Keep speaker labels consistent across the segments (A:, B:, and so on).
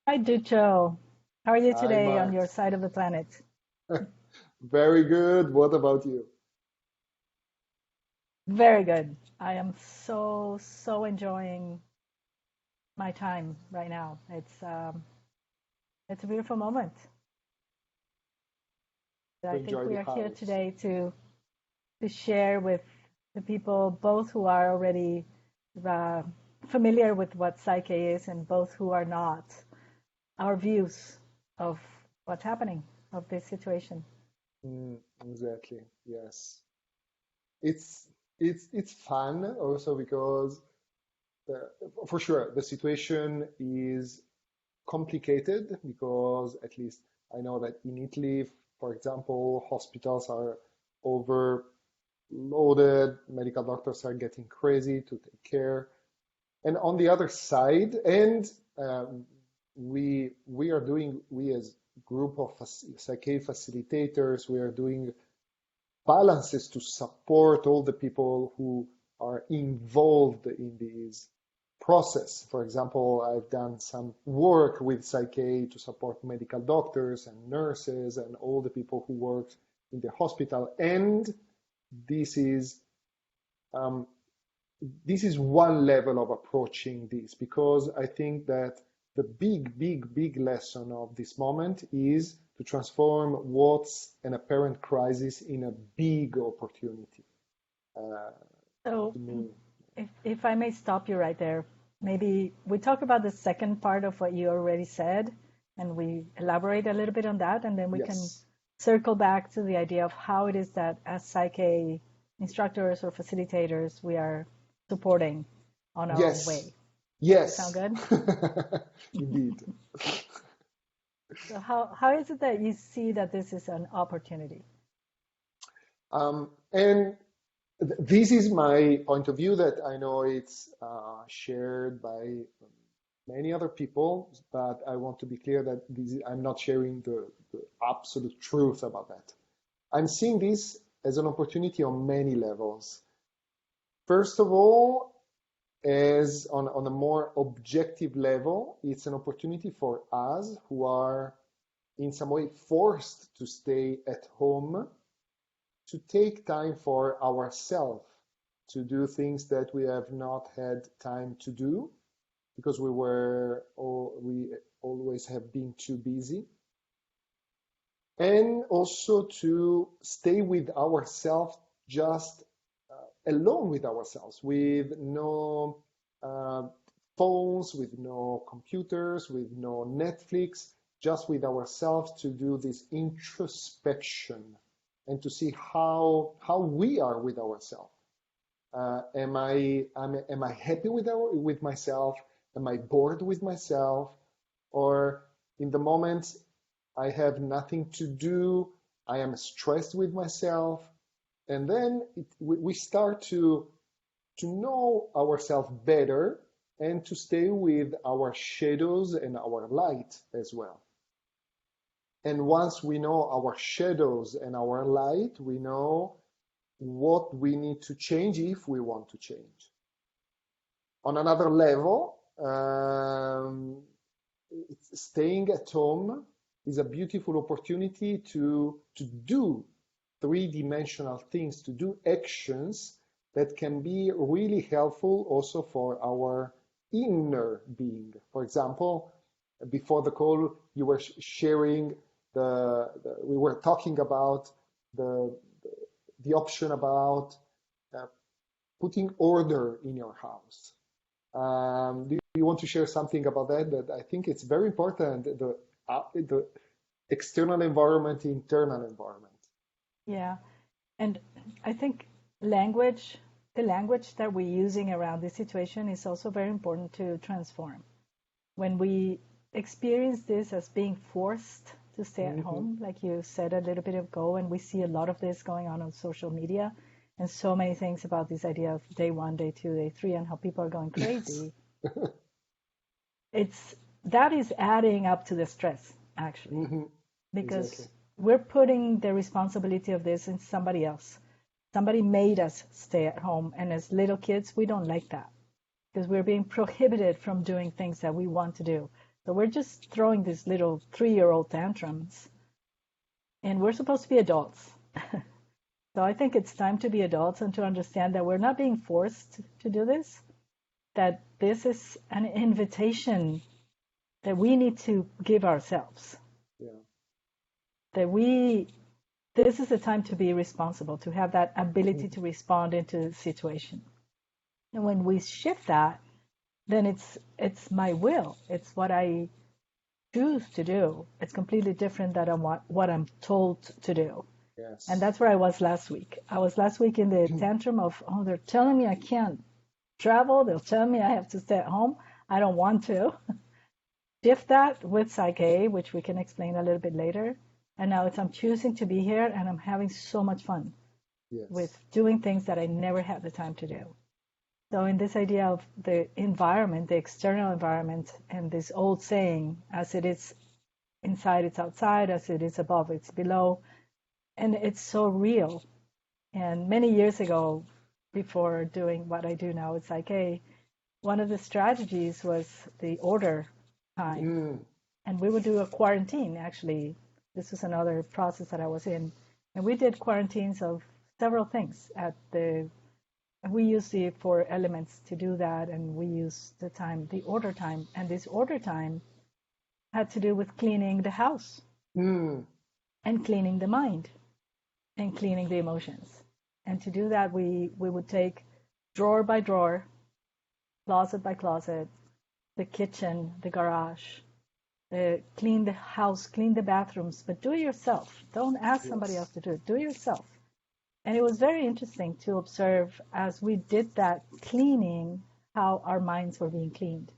A: Hi, Duccio. How are you
B: Hi,
A: today on your
B: Max.
A: side of the planet?
B: Very good. What about you?
A: Very good. I am so enjoying my time right now. It's a beautiful moment.
B: To
A: I think
B: enjoy
A: we
B: the
A: are here
B: house.
A: today to share with the people, both who are already uh, familiar with what Psyche is and both who are not, our views of what's happening, of this situation.
B: Exactly. Yes. It's it's fun also because for sure the situation is complicated because at least I know that in Italy, for example, hospitals are overloaded, medical doctors are getting crazy to take care. And on the other side, and we are doing, we as group of psyche facilitators, we are doing balances to support all the people who are involved in this process. For example, I've done some work with psyche to support medical doctors and nurses and all the people who work in the hospital. And this is um, this is one level of approaching this because I think that the big lesson of this moment is to transform what's an apparent crisis in a big opportunity. Uh,
A: So,
B: to me,
A: if I may stop you right there, maybe we talk about the second part of what you already said, and we elaborate a little bit on that, and then we can
B: yes,
A: circle back to the idea of how it is that as Psyche instructors or facilitators, we are supporting on our own
B: yes,
A: way. Does it sound
B: yes,
A: good?
B: indeed.
A: So how is it that you see that this is an opportunity?
B: And this is my point of view that I know it's shared by many other people, but I want to be clear that I'm not sharing the absolute truth about that. I'm seeing this as an opportunity on many levels. First of all, as on a more objective level, it's an opportunity for us who are in some way forced to stay at home to take time for ourselves to do things that we have not had time to do because we always have been too busy, and also to stay with ourselves, just alone with ourselves, with no uh, phones, with no computers, with no Netflix, just with ourselves to do this introspection and to see how we are with ourselves. Am I happy with myself? Am I bored with myself? Or in the moment I have nothing to do, I am stressed with myself, and then we start to know ourselves better and to stay with our shadows and our light as well. And once we know our shadows and our light, we know what we need to change if we want to change. On another level, staying at home is a beautiful opportunity to do three-dimensional things, to do actions that can be really helpful also for our inner being. For example, before the call, you were sharing we were talking about the the option about uh, putting order in your house. Do you want to share something about that? That I think it's very important, the external environment, internal environment.
A: Yeah. And I think language, the language that we're using around this situation is also very important to transform. When we experience this as being forced to stay at
B: Hmm.
A: home, like you said a little bit ago, and we see a lot of this going on social media, and so many things about this idea of day one, day two, day three, and how people are going
B: Yes,
A: crazy, it's that is adding up to the stress, actually,
B: hmm, exactly.
A: because we're putting the responsibility of this in somebody else. Somebody made us stay at home, and as little kids, we don't like that because we're being prohibited from doing things that we want to do. So we're just throwing these little 3-year-old tantrums, and we're supposed to be adults. So I think it's time to be adults and to understand that we're not being forced to do this, that this is an invitation that we need to give ourselves.
B: Yeah.
A: That this is the time to be responsible, to have that ability to respond into the situation. And when we shift that, then it's my will. It's what I choose to do. It's completely different than what I'm told to do.
B: Yes.
A: And that's where I was last week. I was last week in the tantrum of, oh, they're telling me I can't travel. They'll tell me I have to stay at home. I don't want to. Shift that with Psych-K, which we can explain a little bit later. And now I'm choosing to be here, and I'm having so much fun with doing things that I never had the time to do. So in this idea of the environment, the external environment, and this old saying, as it is inside, it's outside, as it is above, it's below. And it's so real. And many years ago, before doing what I do now with Psych-K, one of the strategies was the order time. And we would do a quarantine, actually. This was another process that I was in. And we did quarantines of several things we use the 4 elements to do that, and we use the order time. And this order time had to do with cleaning the house and cleaning the mind and cleaning the emotions. And to do that, we would take drawer by drawer, closet by closet, the kitchen, the garage, clean the house, clean the bathrooms, but do it yourself. Don't ask somebody else to do it. Do it yourself. And it was very interesting to observe as we did that cleaning, how our minds were being cleaned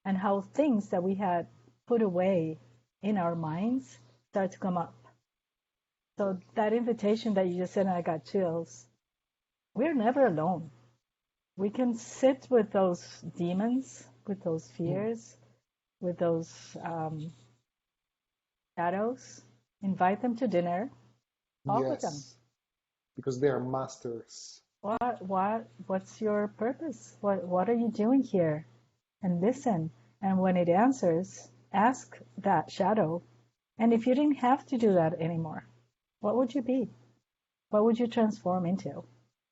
A: and how things that we had put away in our minds started to come up. So that invitation that you just said, and I got chills, we're never alone. We can sit with those demons, with those fears, with those shadows, invite them to dinner, talk with them.
B: Because they are masters.
A: What's your purpose? What are you doing here? And listen. And when it answers, ask that shadow. And if you didn't have to do that anymore, what would you be? What would you transform into?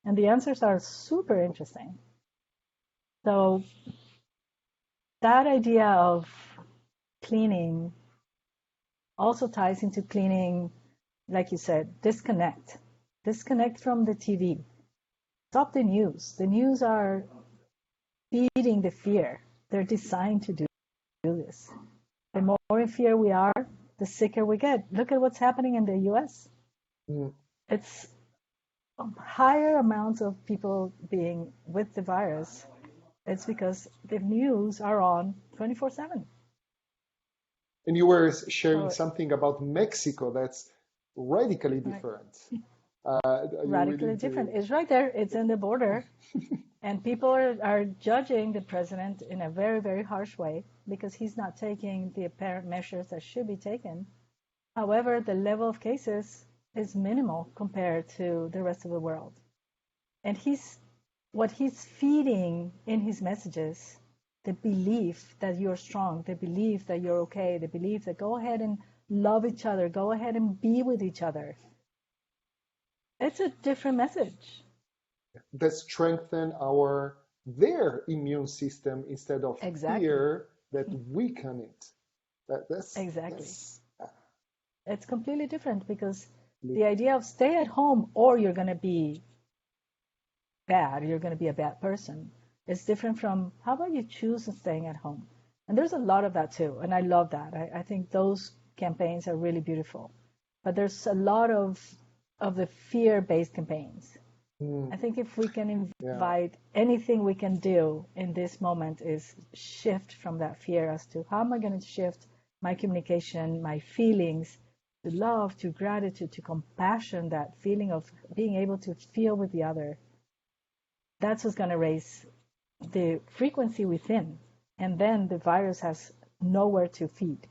A: And the answers are super interesting. So that idea of cleaning also ties into cleaning, like you said, disconnect. Disconnect from the TV. Stop the news. The news are feeding the fear. They're designed to do this. The more in fear we are, the sicker we get. Look at what's happening in the US. It's higher amounts of people being with the virus. It's because the news are on 24/7.
B: And you were sharing something about Mexico that's radically different.
A: Radically different. It's right there. It's in the border. And people are judging the president in a very, very harsh way because he's not taking the apparent measures that should be taken. However, the level of cases is minimal compared to the rest of the world. And what he's feeding in his messages, the belief that you're strong, the belief that you're okay, the belief that go ahead and love each other, go ahead and be with each other. It's a different message.
B: That strengthen their immune system instead of fear that weaken it.
A: It's completely different because the idea of stay at home or you're going to be bad, you're going to be a bad person, is different from how about you choose staying at home? And there's a lot of that too. And I love that. I think those campaigns are really beautiful. But there's a lot of the fear-based campaigns. I think if we can invite anything we can do in this moment is shift from that fear as to how am I going to shift my communication, my feelings, to love, to gratitude, to compassion, that feeling of being able to feel with the other. That's what's going to raise the frequency within. And then the virus has nowhere to feed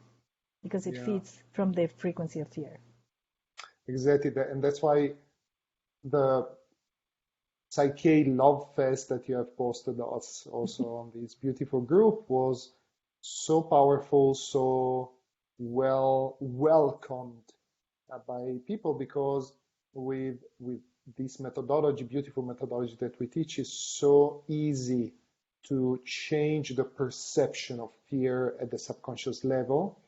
A: because it feeds from the frequency of fear.
B: Exactly. And that's why the Psych-K Love Fest that you have posted us also on this beautiful group was so powerful, so well welcomed by people, because with this methodology, beautiful methodology that we teach, is so easy to change the perception of fear at the subconscious level,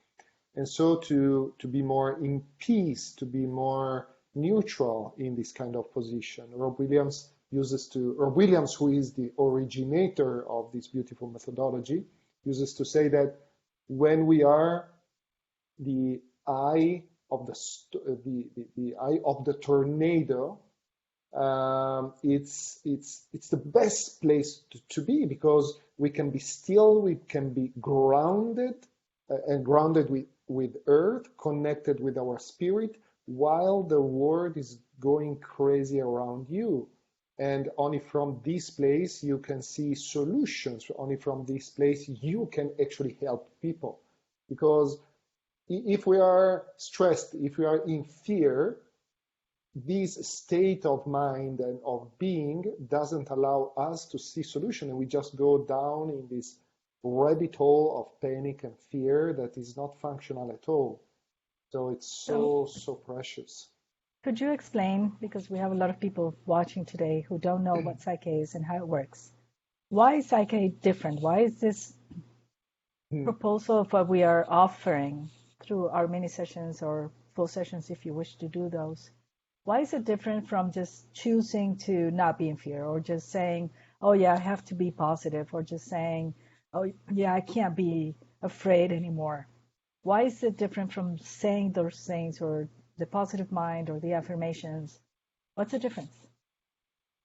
B: and so to be more in peace, to be more neutral in this kind of position. Rob Williams, who is the originator of this beautiful methodology, uses to say that when we are the eye of the eye of the tornado, it's the best place to be, because we can be still, we can be grounded, and grounded with earth, connected with our spirit, while the world is going crazy around you. And only from this place you can see solutions. Only from this place you can actually help people. Because if we are stressed, if we are in fear, this state of mind and of being doesn't allow us to see solution, and we just go down in this rabbit hole of panic and fear that is not functional at all. So it's so precious.
A: Could you explain, because we have a lot of people watching today who don't know what PSYCH-K is and how it works. Why is PSYCH-K different? Why is this proposal of what we are offering through our mini sessions or full sessions, if you wish to do those? Why is it different from just choosing to not be in fear, or just saying, oh yeah, I have to be positive, or just saying, oh yeah, I can't be afraid anymore? Why is it different from saying those things, or the positive mind, or the affirmations? What's the difference?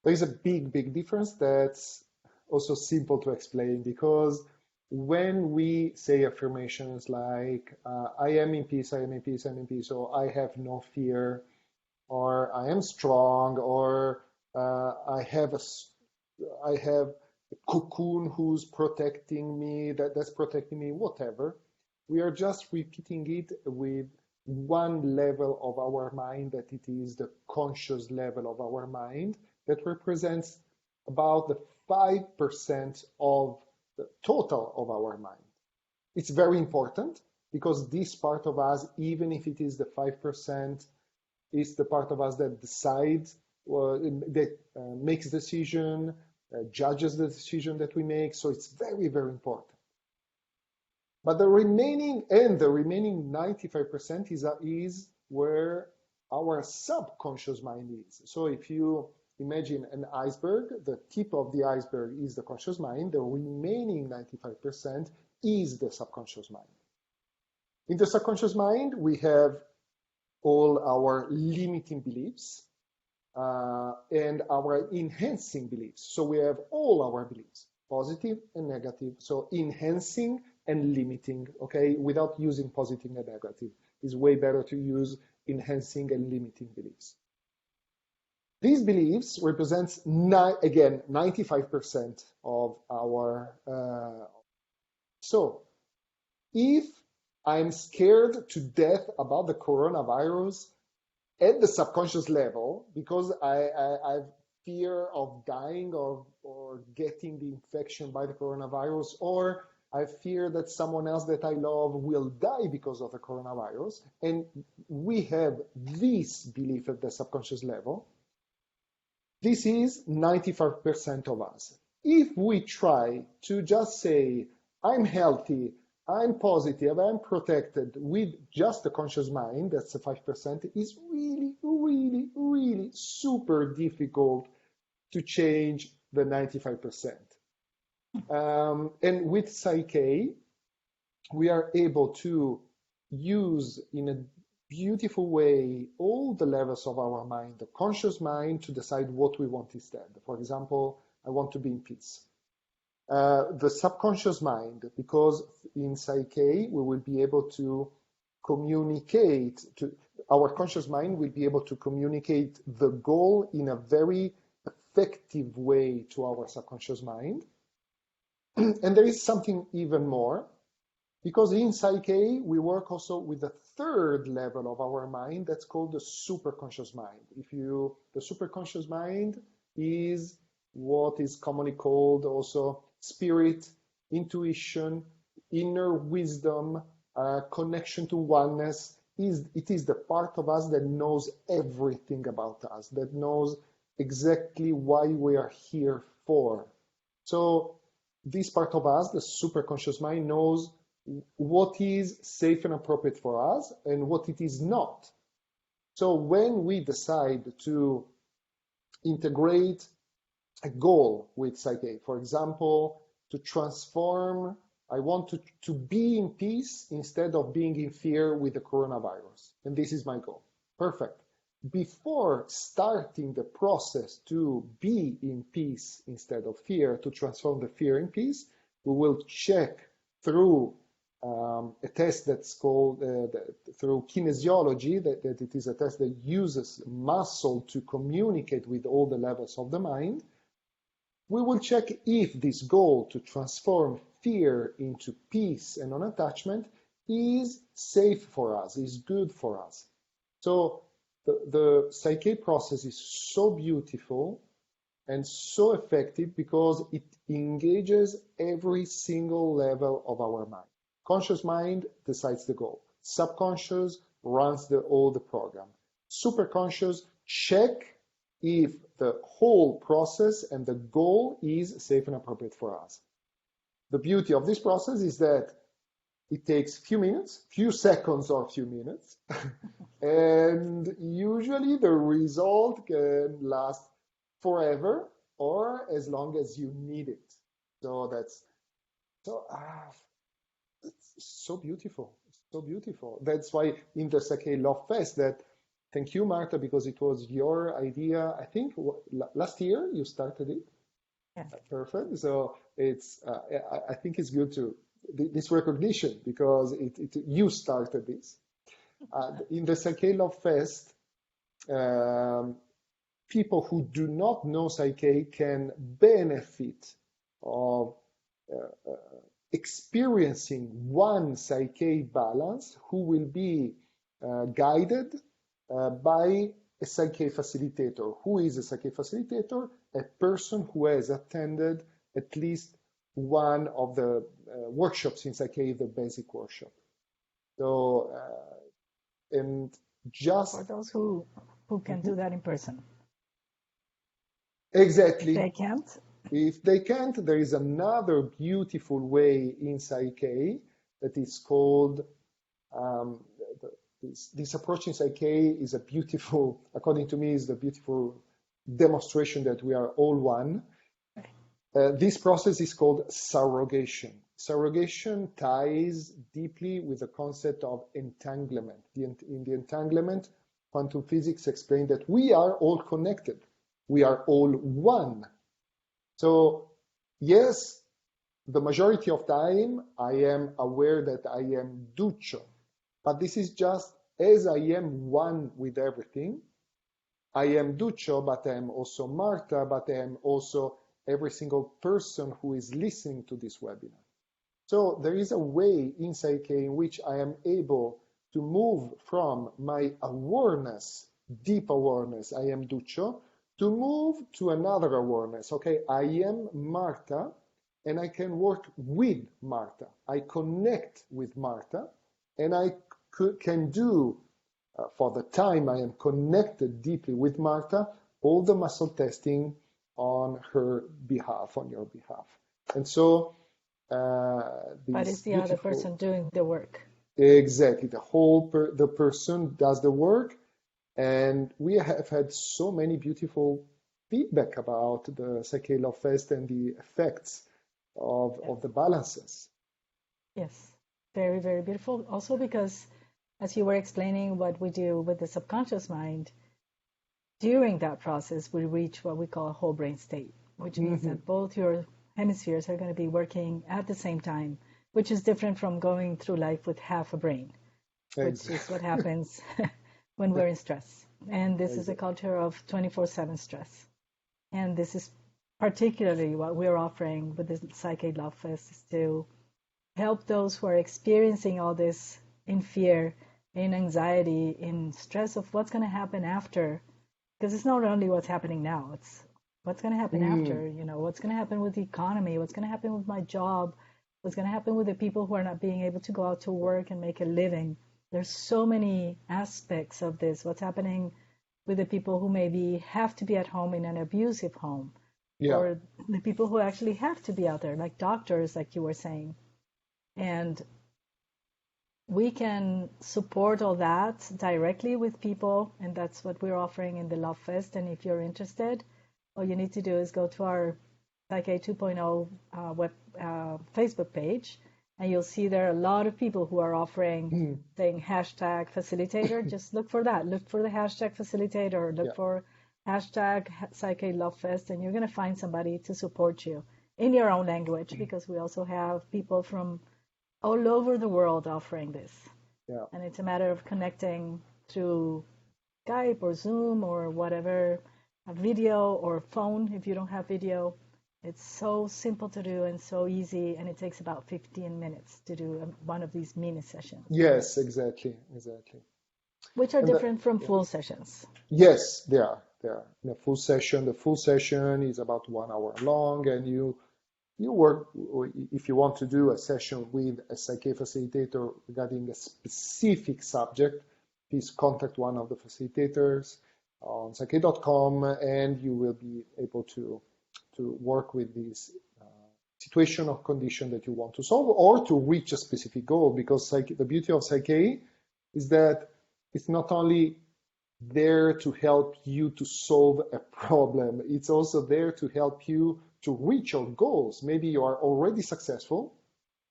B: There is a big difference that's also simple to explain, because when we say affirmations like, I am in peace, I am in peace, I am in peace, or I have no fear, or I am strong, or I have a cocoon who's protecting me, that's protecting me, whatever. We are just repeating it with one level of our mind, that it is the conscious level of our mind, that represents about the 5% of the total of our mind. It's very important, because this part of us, even if it is the 5%, is the part of us that decides, that makes decision, judges the decision that we make. So it's very important. But the remaining 95% is where our subconscious mind is. So if you imagine an iceberg, the tip of the iceberg is the conscious mind, the remaining 95% is the subconscious mind. In the subconscious mind, we have all our limiting beliefs and our enhancing beliefs. So we have all our beliefs, positive and negative. So enhancing and limiting, okay, without using positive and negative. It's way better to use enhancing and limiting beliefs. These beliefs represents, again, 95% of our, so if I'm scared to death about the coronavirus at the subconscious level, because I fear of dying or getting the infection by the coronavirus, or I fear that someone else that I love will die because of the coronavirus, and we have this belief at the subconscious level, this is 95% of us. If we try to just say, I'm healthy, I'm positive, I'm protected with just the conscious mind, that's the 5%, is really super difficult to change the 95%. And with PSYCH-K, we are able to use in a beautiful way all the levels of our mind, the conscious mind, to decide what we want instead. For example, I want to be in peace. The subconscious mind, because in PSYCH-K we will be able to communicate, our conscious mind will be able to communicate the goal in a very effective way to our subconscious mind. And there is something even more, because in PSYCH-K we work also with the third level of our mind, that's called the superconscious mind. The superconscious mind is what is commonly called also spirit, intuition, inner wisdom, connection to oneness. It is the part of us that knows everything about us, that knows exactly why we are here for. So this part of us, the superconscious mind, knows what is safe and appropriate for us and what it is not. So when we decide to integrate a goal with PSYCH-K, for example, to transform, I want to be in peace instead of being in fear with the coronavirus. And this is my goal. Perfect. Before starting the process to be in peace instead of fear, to transform the fear in peace, we will check through a test that's called, through kinesiology, that it is a test that uses muscle to communicate with all the levels of the mind. We will check if this goal to transform fear into peace and non-attachment is safe for us, is good for us. So the PSYCH-K process is so beautiful and so effective because it engages every single level of our mind. Conscious mind decides the goal. Subconscious runs all the program. Superconscious check if the whole process and the goal is safe and appropriate for us. The beauty of this process is that it takes few minutes, few seconds or few minutes, and usually the result can last forever or as long as you need it. So that's it's so beautiful, so beautiful. That's why in the PSYCH-K Love Fest, that thank you, Marta, because it was your idea. I think last year you started it.
A: Yeah.
B: Perfect. So it's I think it's good to this recognition because you started this. In the PSYCH-K Love Fest, people who do not know PSYCH-K can benefit of experiencing one PSYCH-K balance who will be guided by a PSYCH-K facilitator. Who is a PSYCH-K facilitator? A person who has attended at least one of the workshops in PSYCH-K, the basic workshop. So, and just
A: for those who can do that in person.
B: Exactly.
A: If they can't.
B: If they can't, there is another beautiful way in PSYCH-K that is called, this approach in PSYCH-K is a beautiful, according to me, is the beautiful demonstration that we are all one. This process is called surrogation. Surrogation ties deeply with the concept of entanglement. In the entanglement, quantum physics explained that we are all connected. We are all one. So yes, the majority of time I am aware that I am DUCCIO, but this is just as I am one with everything. I am DUCCIO, but I am also Marta, but I am also every single person who is listening to this webinar. So there is a way in PSYCH-K in which I am able to move from my awareness, deep awareness, I am DUCCIO, to move to another awareness. Okay, I am Marta, and I can work with Marta. I connect with Marta, and I can do, for the time I am connected deeply with Marta, all the muscle testing on her behalf, on your behalf. And so,
A: but it's the other person doing the work.
B: Exactly, the person does the work. And we have had so many beautiful feedback about the PSYCH-K Love Fest and the effects of the balances.
A: Yes, very, very beautiful. Also because, as you were explaining what we do with the subconscious mind, during that process, we reach what we call a whole brain state, which means that both your hemispheres are going to be working at the same time, which is different from going through life with half a brain, which is what happens when we're in stress. And this is a culture of 24/7 stress. And this is particularly what we're offering with the PSYCH-K Love Fest, is to help those who are experiencing all this in fear, in anxiety, in stress of what's going to happen after. Because it's not only what's happening now, it's what's going to happen after, what's going to happen with the economy, what's going to happen with my job, What's going to happen with the people who are not being able to go out to work and make a living? There's so many aspects of this. What's happening with the people who maybe have to be at home in an abusive home, or the people who actually have to be out there, like doctors, like you were saying. And we can support all that directly with people, and that's what we're offering in the Love Fest. And if you're interested, all you need to do is go to our PSYCH-K 2.0 web Facebook page, and you'll see there are a lot of people who are offering, saying hashtag facilitator. Just look for that. Look for the hashtag facilitator. Look for hashtag PSYCH-K Love Fest, and you're going to find somebody to support you in your own language, because we also have people from all over the world offering this. And it's a matter of connecting through Skype or Zoom or whatever, a video or phone if you don't have video. It's so simple to do and so easy, and it takes about 15 minutes to do one of these mini sessions.
B: Yes, exactly.
A: Which are different from full sessions.
B: Yes, they are. In a full session, the full session is about 1 hour long, and you work, if you want to do a session with a PSYCH-K facilitator regarding a specific subject, please contact one of the facilitators on psych-k.com, and you will be able to work with this situation or condition that you want to solve, or to reach a specific goal. Because the beauty of PSYCH-K is that it's not only there to help you to solve a problem, it's also there to help you to reach your goals. Maybe you are already successful,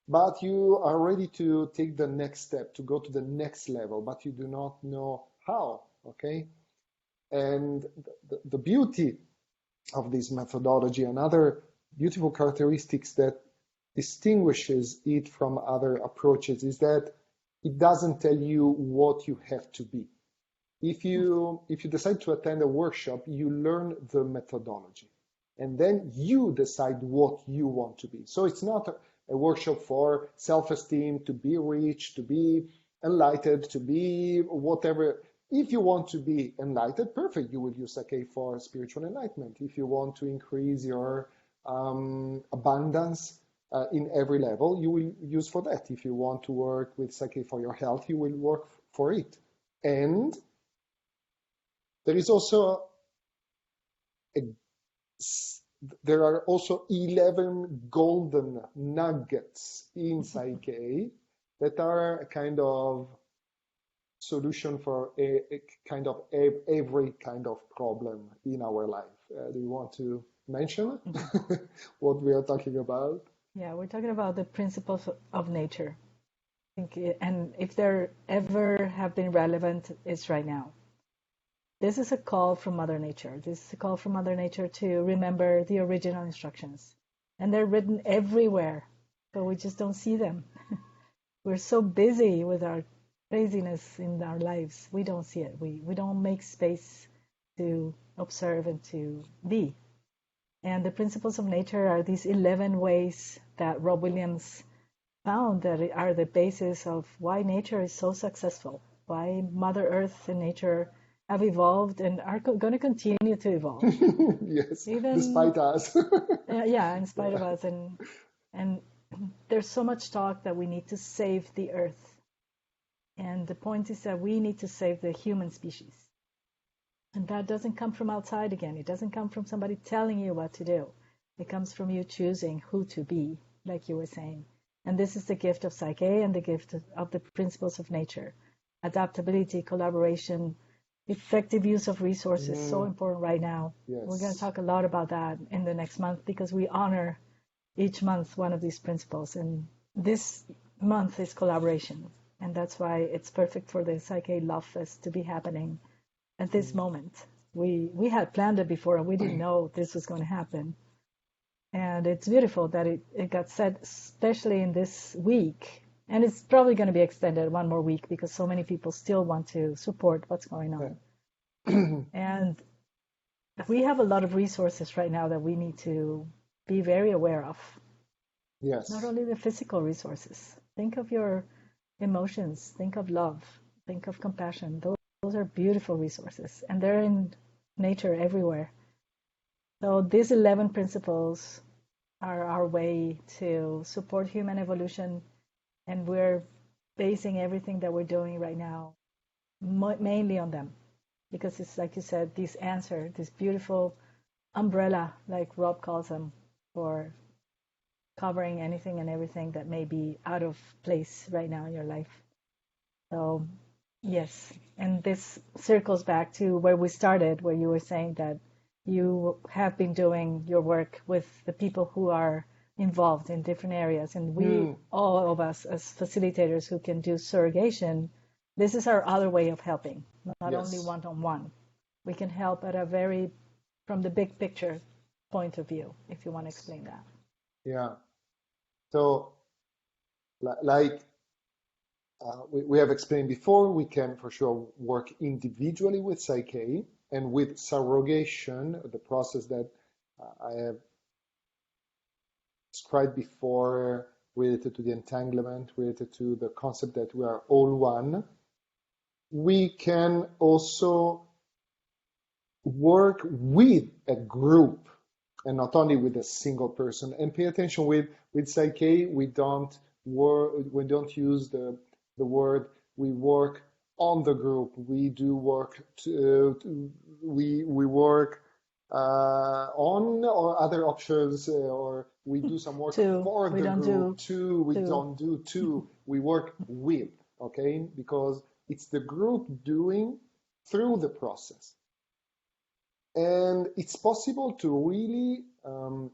B: but you are ready to take the next step, to go to the next level, but you do not know how, okay? And the beauty of this methodology, another beautiful characteristics that distinguishes it from other approaches, is that it doesn't tell you what you have to be. If you decide to attend a workshop, you learn the methodology, and then you decide what you want to be. So it's not a workshop for self-esteem, to be rich, to be enlightened, to be whatever. If you want to be enlightened, perfect, you will use PSYCH-K for spiritual enlightenment. If you want to increase your abundance in every level, you will use for that. If you want to work with PSYCH-K for your health, you will work for it. And there are also 11 golden nuggets in PSYCH-K that are a kind of solution for a kind of every kind of problem in our life. Do you want to mention what we are talking about?
A: Yeah, we're talking about the principles of nature. And if there ever have been relevant, it's right now. This is a call from Mother Nature. This is a call from Mother Nature to remember the original instructions. And they're written everywhere, but we just don't see them. We're so busy with our craziness in our lives. We don't see it. We don't make space to observe and to be. And the principles of nature are these 11 ways that Rob Williams found that are the basis of why nature is so successful, why Mother Earth and nature have evolved and are going to continue to evolve.
B: Yes, even, despite us.
A: In spite of us. And there's so much talk that we need to save the Earth. And the point is that we need to save the human species. And that doesn't come from outside again. It doesn't come from somebody telling you what to do. It comes from you choosing who to be, like you were saying. And this is the gift of PSYCH-K and the gift of the principles of nature. Adaptability, collaboration, effective use of resources, so important right now. Yes. We're going to talk a lot about that in the next month, because we honor each month one of these principles. And this month is collaboration. And that's why it's perfect for the PSYCH-K Love Fest to be happening at this moment. We had planned it before, and we didn't know this was going to happen. And it's beautiful that it got set, especially in this week. And it's probably going to be extended one more week, because so many people still want to support what's going on. And we have a lot of resources right now that we need to be very aware of.
B: Yes.
A: Not only the physical resources. Think of your emotions. Think of love. Think of compassion. Those are beautiful resources. And they're in nature everywhere. So these 11 principles are our way to support human evolution, and we're basing everything that we're doing right now mainly on them, because it's like you said, this answer, this beautiful umbrella, like Rob calls them, for covering anything and everything that may be out of place right now in your life. So, yes. And this circles back to where we started, where you were saying that you have been doing your work with the people who are involved in different areas. And we, all of us as facilitators who can do surrogation, this is our other way of helping, not only one-on-one. We can help at a very, from the big picture point of view, if you want to explain that.
B: Yeah. So, like we have explained before, we can for sure work individually with PSYCH-K, and with surrogation, the process that I have described before, related to the entanglement, related to the concept that we are all one, we can also work with a group and not only with a single person. And pay attention, with PSYCH-K, we don't use the word we work on the group. We do work we work on or other options, or we do some work for the group. We don't do two. We work with, okay? Because it's the group doing through the process. And it's possible to really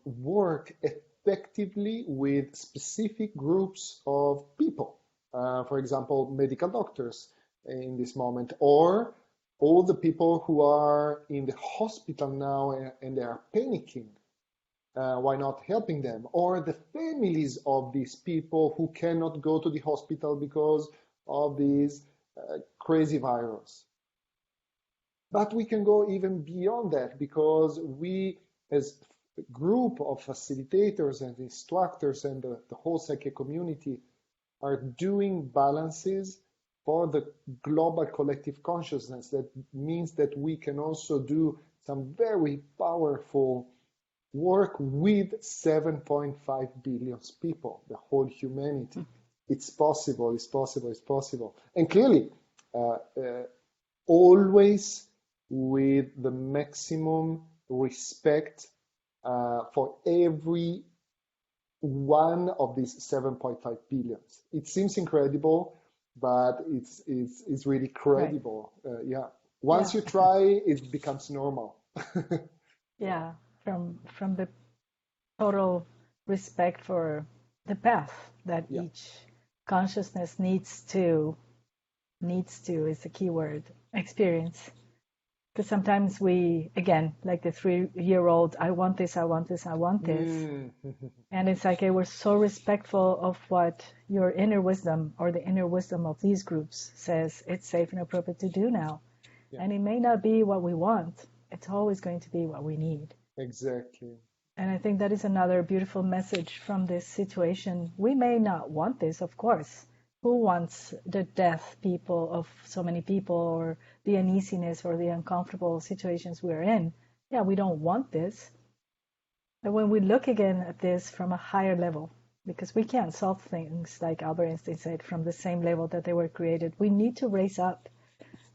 B: work effectively with specific groups of people. For example, medical doctors in this moment, or all the people who are in the hospital now and they are panicking. Why not helping them? Or the families of these people who cannot go to the hospital because of this crazy virus. But we can go even beyond that, because we, as a group of facilitators and instructors and the whole PSYCH-K community, are doing balances for the global collective consciousness. That means that we can also do some very powerful work with 7.5 billion people, the whole humanity. It's possible, it's possible, it's possible. And clearly, always with the maximum respect for every one of these 7.5 billions. It seems incredible, but it's really credible. Right. Yeah. Once you try, it becomes normal.
A: Yeah, from the total respect for the path that each consciousness needs to is the key word, experience. Because sometimes we, again, like the 3-year-old, I want this, I want this, I want this. And it's like, we're so respectful of what your inner wisdom or the inner wisdom of these groups says it's safe and appropriate to do now. Yeah. And it may not be what we want. It's always going to be what we need.
B: Exactly.
A: And I think that is another beautiful message from this situation. We may not want this, of course. Who wants the death of so many people, or the uneasiness or the uncomfortable situations we're in? Yeah, we don't want this. But when we look again at this from a higher level, because we can't solve things, like Albert Einstein said, from the same level that they were created, we need to raise up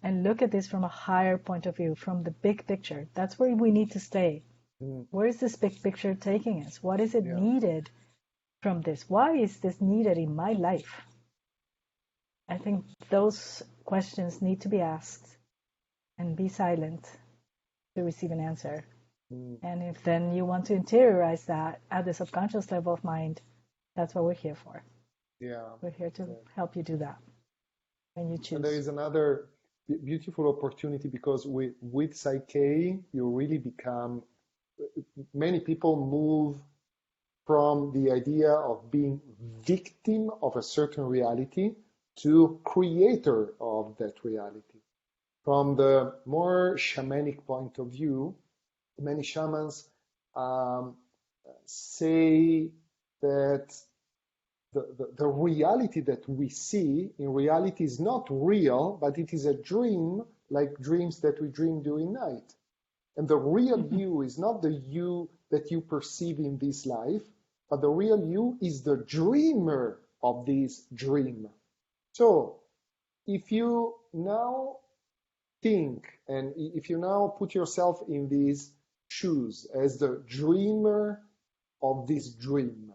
A: and look at this from a higher point of view, from the big picture. That's where we need to stay. Where is this big picture taking us? What is it needed from this? Why is this needed in my life? I think those questions need to be asked and be silent to receive an answer. And if then you want to interiorize that at the subconscious level of mind, that's what we're here for.
B: Yeah.
A: We're here to help you do that when you choose.
B: And there is another beautiful opportunity, because with PSYCH-K, you really become, many people move from the idea of being victim of a certain reality to creator of that reality. From the more shamanic point of view, many shamans say that the reality that we see in reality is not real, but it is a dream, like dreams that we dream during night. And the real you is not the you that you perceive in this life, but the real you is the dreamer of this dream. So if you now think, and if you now put yourself in these shoes as the dreamer of this dream,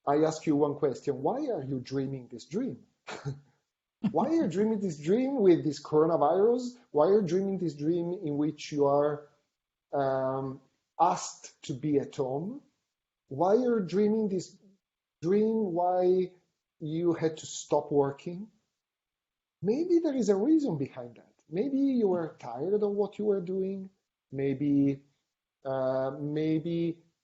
B: I ask you one question. Why are you dreaming this dream? Why are you dreaming this dream with this coronavirus? Why are you dreaming this dream in which you are asked to be at home? Why are you dreaming this dream? Why you had to stop working? Maybe there is a reason behind that. Maybe you were tired of what you were doing. Maybe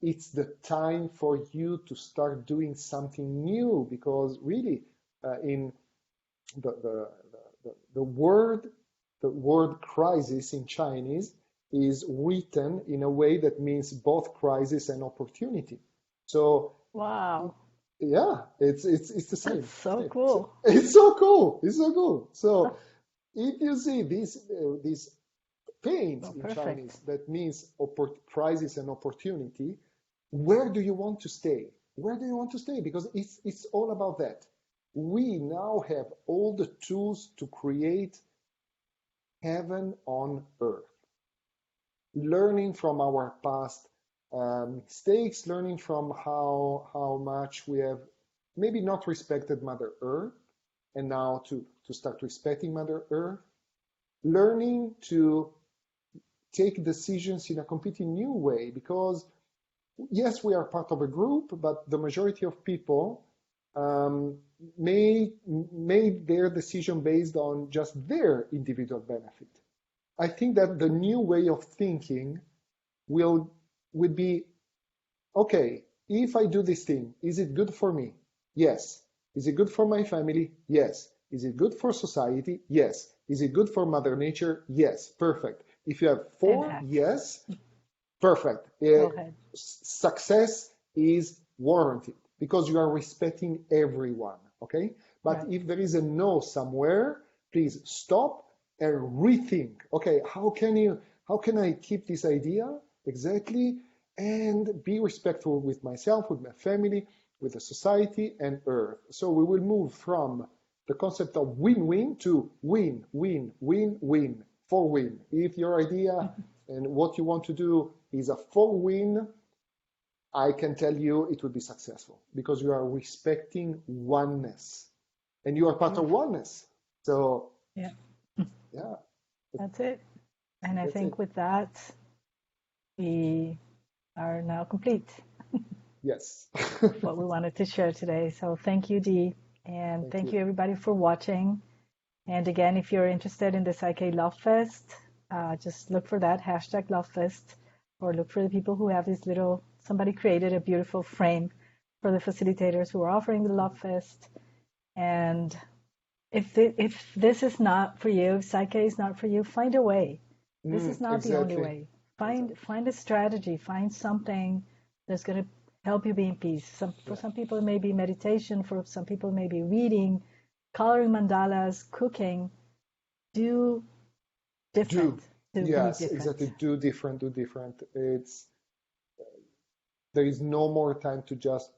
B: it's the time for you to start doing something new, because really in the word crisis in Chinese is written in a way that means both crisis and opportunity. So
A: Wow.
B: yeah, it's the same.
A: That's so cool.
B: It's so cool. It's so cool. So if you see this paint in
A: perfect.
B: Chinese that means crisis and opportunity, where do you want to stay? Where do you want to stay? Because it's all about that. We now have all the tools to create heaven on earth. Learning from our past mistakes, learning from how much we have maybe not respected Mother Earth, and now to start respecting Mother Earth, learning to take decisions in a completely new way, because yes, we are part of a group, but the majority of people made their decision based on just their individual benefit. I think that the new way of thinking would be, okay, if I do this thing, is it good for me? Yes. Is it good for my family? Yes. Is it good for society? Yes. Is it good for Mother Nature? Yes. Perfect. If you have 4 yes, perfect. Success is warranted because you are respecting everyone, okay? But if there is a no somewhere, please stop and rethink. Okay, how can I keep this idea exactly and be respectful with myself, with my family, with the society and Earth? So we will move from the concept of win-win to win, win, win, win, for win. If your idea and what you want to do is a for win, I can tell you it will be successful because you are respecting oneness and you are part of oneness. So
A: yeah, that's it. And I
B: That's
A: think
B: it.
A: with that, we are now complete.
B: Yes.
A: What we wanted to share today. So thank you, Dee. And thank you everybody for watching. And again, if you're interested in the PSYCH-K Love Fest, just look for that hashtag Love Fest, or look for the people who have this little, somebody created a beautiful frame for the facilitators who are offering the Love Fest. And if this is not for you, if PSYCH-K is not for you, find a way. This is not the only way. Find a strategy, find something that's going to help you be in peace. For some people, it may be meditation. For some people, it may be reading, coloring mandalas, cooking. Do different.
B: Yes, exactly. Do different. There is no more time to just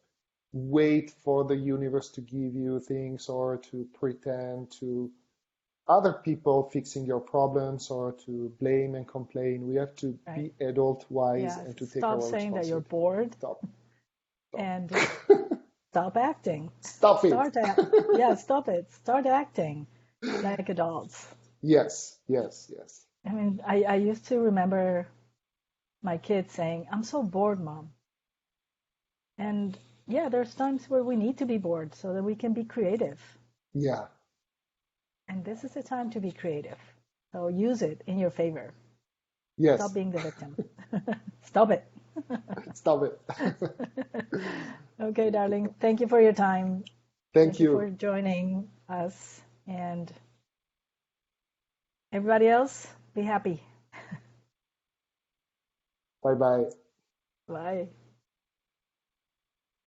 B: wait for the universe to give you things or to pretend to other people fixing your problems or to blame and complain. We have to be adult wise and to take our responsibility.
A: Stop saying that you're bored.
B: Stop.
A: And stop acting.
B: Stop it.
A: Stop it. Start acting like adults.
B: Yes.
A: I mean, I used to remember my kids saying, "I'm so bored, Mom." And yeah, there's times where we need to be bored so that we can be creative.
B: Yeah.
A: And this is the time to be creative. So use it in your favor.
B: Yes.
A: Stop being the victim. Stop it.
B: Stop it.
A: Okay, darling. Thank you for your time.
B: Thank you
A: for joining us. And everybody else, be happy.
B: Bye-bye.
A: Bye.